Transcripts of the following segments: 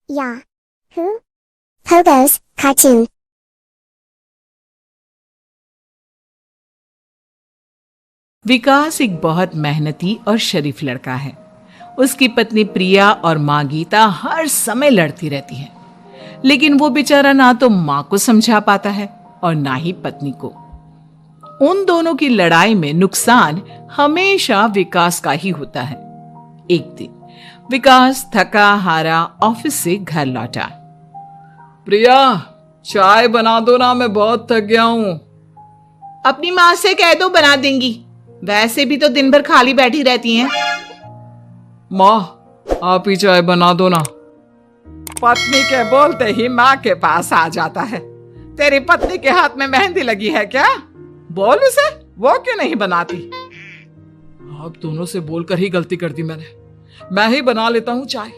Yahoo! Pogo's cartoon. विकास एक बहुत मेहनती और शरीफ लड़का है। उसकी पत्नी प्रिया और माँ गीता हर समय लड़ती रहती है, लेकिन वो बेचारा ना तो माँ को समझा पाता है और ना ही पत्नी को। उन दोनों की लड़ाई में नुकसान हमेशा विकास का ही होता है। एक दिन विकास थका हारा ऑफिस से घर लौटा। प्रिया, चाय बना दो ना, मैं बहुत थक गया हूँ। अपनी माँ से कह दो, बना देंगी। वैसे भी तो दिन भर खाली बैठी रहती हैं। माँ, आप ही चाय बना दो ना। पत्नी के बोलते ही माँ के पास आ जाता है। तेरी पत्नी के हाथ में मेहंदी लगी है क्या? बोल उसे, वो क्यों नहीं बनाती? आप दोनों से बोलकर ही गलती कर दी मैंने। मैं ही बना लेता हूँ चाय।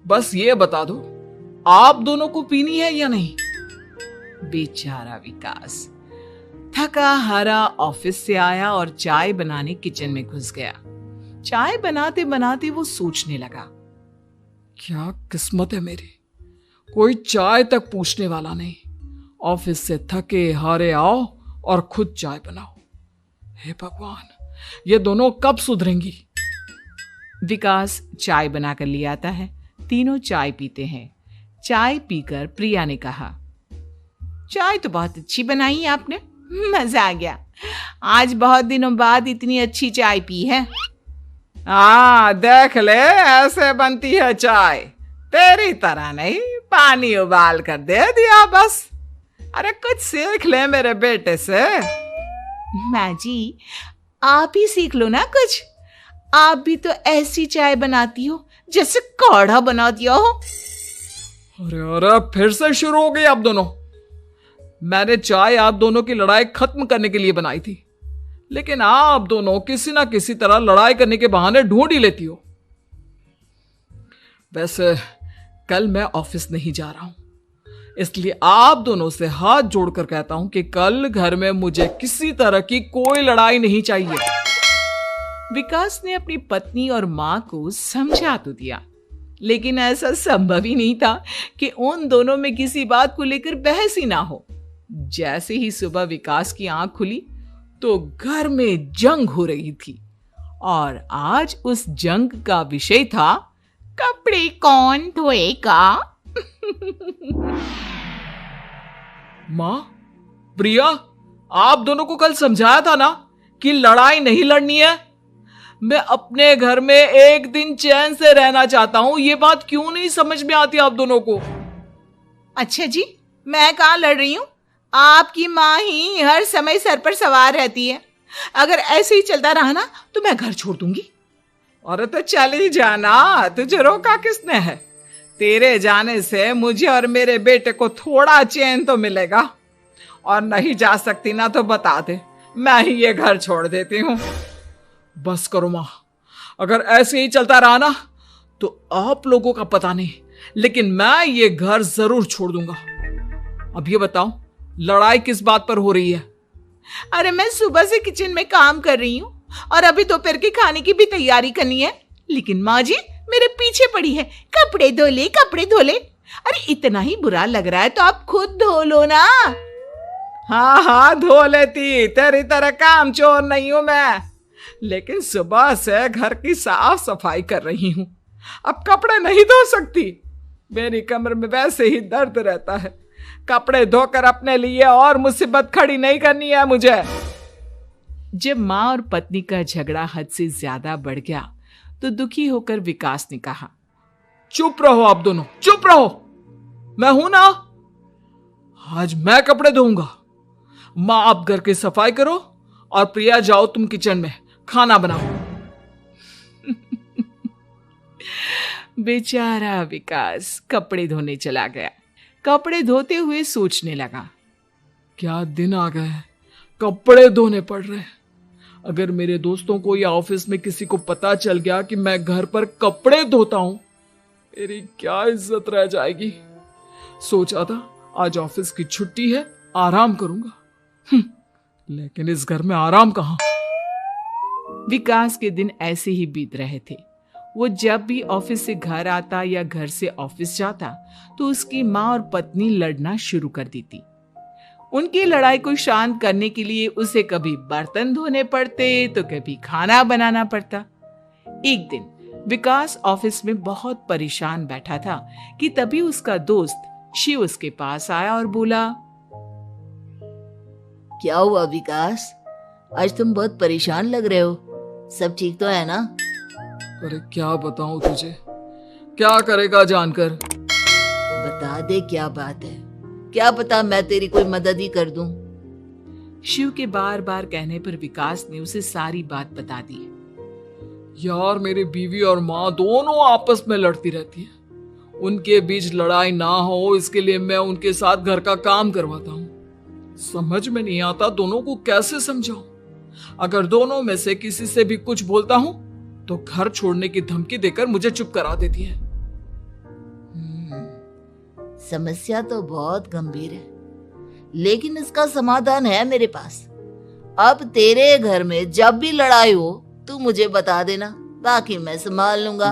बस ये बता दो, आप दोनों को पीनी है या नहीं? बेचारा विकास थका हारा ऑफिस से आया और चाय बनाने किचन में घुस गया। चाय बनाते बनाते वो सोचने लगा, क्या किस्मत है मेरी, कोई चाय तक पूछने वाला नहीं। ऑफिस से थके हारे आओ और खुद चाय बनाओ। हे भगवान, ये दोनों कब सुधरेंगी? विकास चाय बनाकर ले आता है। तीनों चाय पीते हैं। चाय पीकर प्रिया ने कहा, चाय तो बहुत अच्छी बनाई आपने, मजा आ गया। आज बहुत दिनों बाद इतनी अच्छी चाय पी है। देख ले, ऐसे बनती है चाय। तेरी तरह नहीं, पानी उबाल कर दे दिया बस। अरे कुछ सीख ले मेरे बेटे से। माँ जी, आप ही सीख लो ना कुछ। आप भी तो ऐसी चाय बनाती हो जैसे काढ़ा बना दिया हो। अरे फिर से शुरू हो गई आप दोनों। मैंने चाय आप दोनों की लड़ाई खत्म करने के लिए बनाई थी, लेकिन आप दोनों किसी ना किसी तरह लड़ाई करने के बहाने ढूंढ ही लेती हो। वैसे कल मैं ऑफिस नहीं जा रहा हूं, इसलिए आप दोनों से हाथ जोड़कर कहता हूं कि कल घर में मुझे किसी तरह की कोई लड़ाई नहीं चाहिए। विकास ने अपनी पत्नी और मां को समझा तो दिया, लेकिन ऐसा संभव ही नहीं था कि उन दोनों में किसी बात को लेकर बहस ही ना हो। जैसे ही सुबह विकास की आंख खुली तो घर में जंग हो रही थी, और आज उस जंग का विषय था, कपड़े कौन धोएगा। मां, प्रिया, आप दोनों को कल समझाया था ना कि लड़ाई नहीं लड़नी है। मैं अपने घर में एक दिन चैन से रहना चाहता हूं। ये बात क्यों नहीं समझ में आती आप दोनों को? अच्छा जी, मैं कहां लड़ रही हूं? आपकी माँ ही हर समय सर पर सवार रहती है। अगर ऐसे ही चलता रहा ना तो मैं घर छोड़ दूंगी। अरे तो चली जाना, तुझे रोका किसने है? तेरे जाने से मुझे और मेरे बेटे को थोड़ा चैन तो मिलेगा। और नहीं जा सकती ना तो बता दे, मैं ही ये घर छोड़ देती हूँ। बस करो मां, अगर ऐसे ही चलता रहा ना तो आप लोगों का पता नहीं, लेकिन मैं ये घर जरूर छोड़ दूंगा। अब ये बताओ, लड़ाई किस बात पर हो रही है? अरे मैं सुबह से किचन में काम कर रही हूँ और अभी दोपहर के खाने की भी तैयारी करनी है, लेकिन माँ जी मेरे पीछे पड़ी है, कपड़े धो ले, कपड़े धो ले। अरे इतना ही बुरा लग रहा है तो आप खुद धो लो ना। हाँ धो लेती, तेरी तरह काम चोर नहीं हूं मैं। लेकिन सुबह से घर की साफ सफाई कर रही हूं, अब कपड़े नहीं धो सकती। मेरी कमर में वैसे ही दर्द रहता है। कपड़े धोकर अपने लिए और मुसीबत खड़ी नहीं करनी है मुझे। जब माँ और पत्नी का झगड़ा हद से ज्यादा बढ़ गया तो दुखी होकर विकास ने कहा, चुप रहो आप दोनों, चुप रहो। मैं हूं ना, आज मैं कपड़े धोऊंगा। माँ, आप घर की सफाई करो और प्रिया, जाओ तुम किचन में खाना बनाओ। बेचारा विकास कपड़े धोने चला गया। कपड़े धोते हुए सोचने लगा, क्या दिन आ गए, कपड़े धोने पड़ रहे हैं। अगर मेरे दोस्तों को या ऑफिस में किसी को पता चल गया कि मैं घर पर कपड़े धोता हूं, मेरी क्या इज्जत रह जाएगी। सोचा था आज ऑफिस की छुट्टी है, आराम करूंगा, लेकिन इस घर में आराम कहां। विकास के दिन ऐसे ही बीत रहे थे। वो जब भी ऑफिस से घर आता या घर से ऑफिस जाता तो उसकी माँ और पत्नी लड़ना शुरू कर देती। उनकी लड़ाई को शांत करने के लिए उसे कभी बर्तन धोने पड़ते तो कभी खाना बनाना पड़ता। एक दिन विकास ऑफिस में बहुत परेशान बैठा था कि तभी उसका दोस्त शिव उसके पास आया और बोला, क्या हुआ विकास? आज तुम बहुत परेशान लग रहे हो। सब ठीक तो है ना? अरे क्या बताऊं तुझे, क्या करेगा जानकर। बता दे क्या बात है। क्या पता मैं तेरी कोई मदद ही कर दूं। शिव के बार बार कहने पर विकास ने उसे सारी बात बता दी। यार मेरी बीवी और माँ दोनों आपस में लड़ती रहती है। उनके बीच लड़ाई ना हो इसके लिए मैं उनके साथ घर का काम करवाता हूँ। समझ में नहीं आता दोनों को कैसे समझाऊं। अगर दोनों में से किसी से भी कुछ बोलता हूं तो घर छोड़ने की धमकी देकर मुझे चुप करा देती है। समस्या तो बहुत गंभीर है, लेकिन इसका समाधान है मेरे पास। अब तेरे घर में जब भी लड़ाई हो तू मुझे बता देना, बाकी मैं संभाल लूंगा।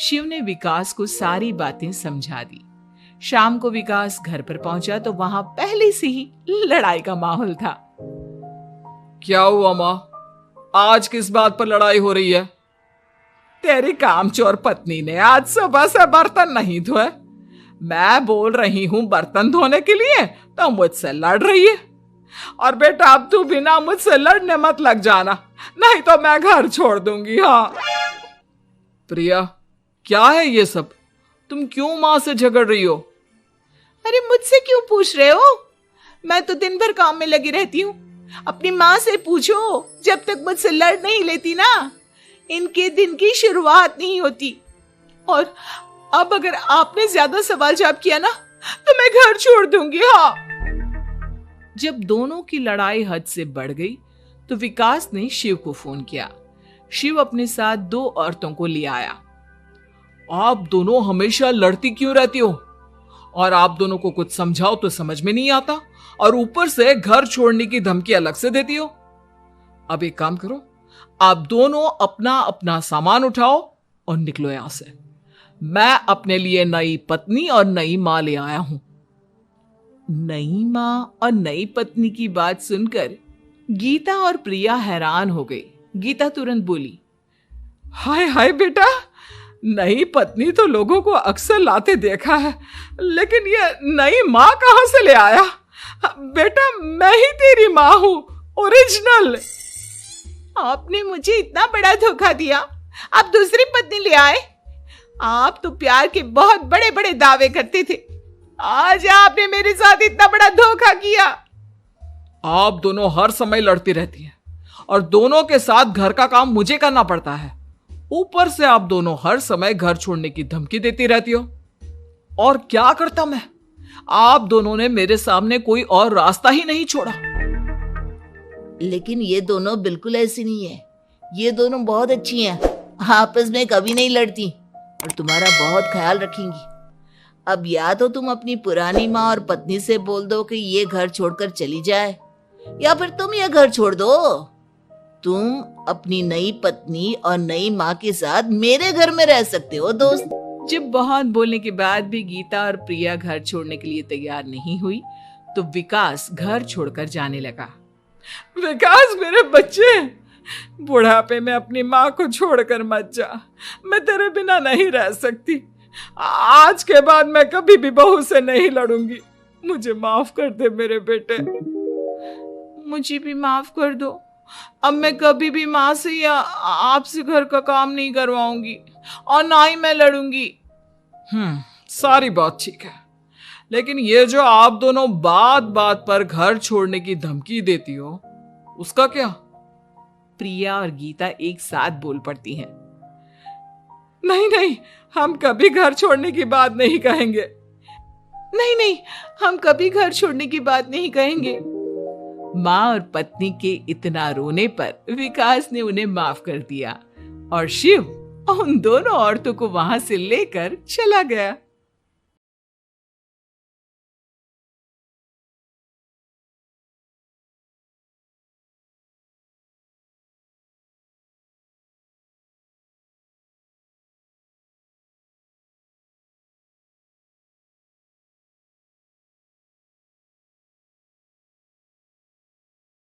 शिव ने विकास को सारी बातें समझा दी। शाम को विकास घर पर पहुंचा तो वहां पहले से ही लड़ाई का माहौल था। क्या हुआ माँ, आज किस बात पर लड़ाई हो रही है? तेरी कामचोर पत्नी ने आज सुबह से बर्तन नहीं धोए। मैं बोल रही हूँ बर्तन धोने के लिए तो मुझसे लड़ रही है। और बेटा अब तू बिना मुझसे लड़ने मत लग जाना, नहीं तो मैं घर छोड़ दूंगी। हाँ प्रिया, क्या है ये सब? तुम क्यों माँ से झगड़ रही हो? अरे मुझसे क्यों पूछ रहे हो? मैं तो दिन भर काम में लगी रहती हूँ। अपनी माँ से पूछो, जब तक मुझसे लड़ नहीं लेती ना इनके दिन की शुरुआत नहीं होती। और अब अगर आपने ज्यादा सवाल जवाब किया ना तो मैं घर छोड़ दूंगी। हाँ। जब दोनों की लड़ाई हद से बढ़ गई तो विकास ने शिव को फोन किया। शिव अपने साथ 2 औरतों को ले आया। आप दोनों हमेशा लड़ती क्यों रहती हो? और आप दोनों को कुछ समझाओ तो समझ में नहीं आता, और ऊपर से घर छोड़ने की धमकी अलग से देती हो। अब एक काम करो, आप दोनों अपना अपना सामान उठाओ और निकलो यहां से। मैं अपने लिए नई पत्नी और नई मां ले आया हूं। नई मां और नई पत्नी की बात सुनकर गीता और प्रिया हैरान हो गई। गीता तुरंत बोली, हाय हाय बेटा, नई पत्नी तो लोगों को अक्सर लाते देखा है, लेकिन ये नई माँ कहाँ से ले आया? बेटा मैं ही तेरी माँ हूँ, ओरिजिनल। आपने मुझे इतना बड़ा धोखा दिया, आप दूसरी पत्नी ले आए। आप तो प्यार के बहुत बड़े बड़े दावे करते थे, आज आपने मेरे साथ इतना बड़ा धोखा किया। आप दोनों हर समय लड़ती रहती हैं और दोनों के साथ घर का काम मुझे करना पड़ता है। ऊपर से आप दोनों हर समय घर छोड़ने की धमकी देती रहती हो। और क्या करता मैं? आप दोनों ने मेरे सामने कोई और रास्ता ही नहीं छोड़ा। लेकिन ये दोनों बिल्कुल ऐसी नहीं है। ये दोनों बहुत अच्छी हैं, आपस में कभी नहीं लड़ती और तुम्हारा बहुत ख्याल रखेंगी। अब या तो तुम अपनी पुरानी माँ और पत्नी से बोल दो कि ये घर छोड़कर चली जाए, या फिर तुम ये घर छोड़ दो। तुम अपनी नई पत्नी और नई माँ के साथ मेरे घर में रह सकते हो दोस्त। जब बहुत बोलने के बाद भी गीता और प्रिया घर छोड़ने के लिए तैयार नहीं हुई तो विकास घर छोड़कर जाने लगा। विकास मेरे बच्चे, बुढ़ापे में अपनी माँ को छोड़कर मत जा, मैं तेरे बिना नहीं रह सकती। आज के बाद मैं कभी भी बहू से नहीं लड़ूंगी। मुझे माफ कर दे मेरे बेटे। मुझे भी माफ कर दो। अब मैं कभी भी माँ से या आपसे घर का काम नहीं करवाऊंगी और ना ही मैं लड़ूंगी। सारी बात ठीक है, लेकिन ये जो आप दोनों बात बात पर घर छोड़ने की धमकी देती हो, उसका क्या? प्रिया और गीता एक साथ बोल पड़ती हैं। नहीं नहीं, हम कभी घर छोड़ने की बात नहीं कहेंगे। नहीं नहीं, हम कभी घर छोड़ने की बात नहीं कहेंगे। माँ और पत्नी के इतना रोने पर विकास ने उन्हें माफ कर दिया और शिव उन दोनों औरतों को वहां से लेकर चला गया।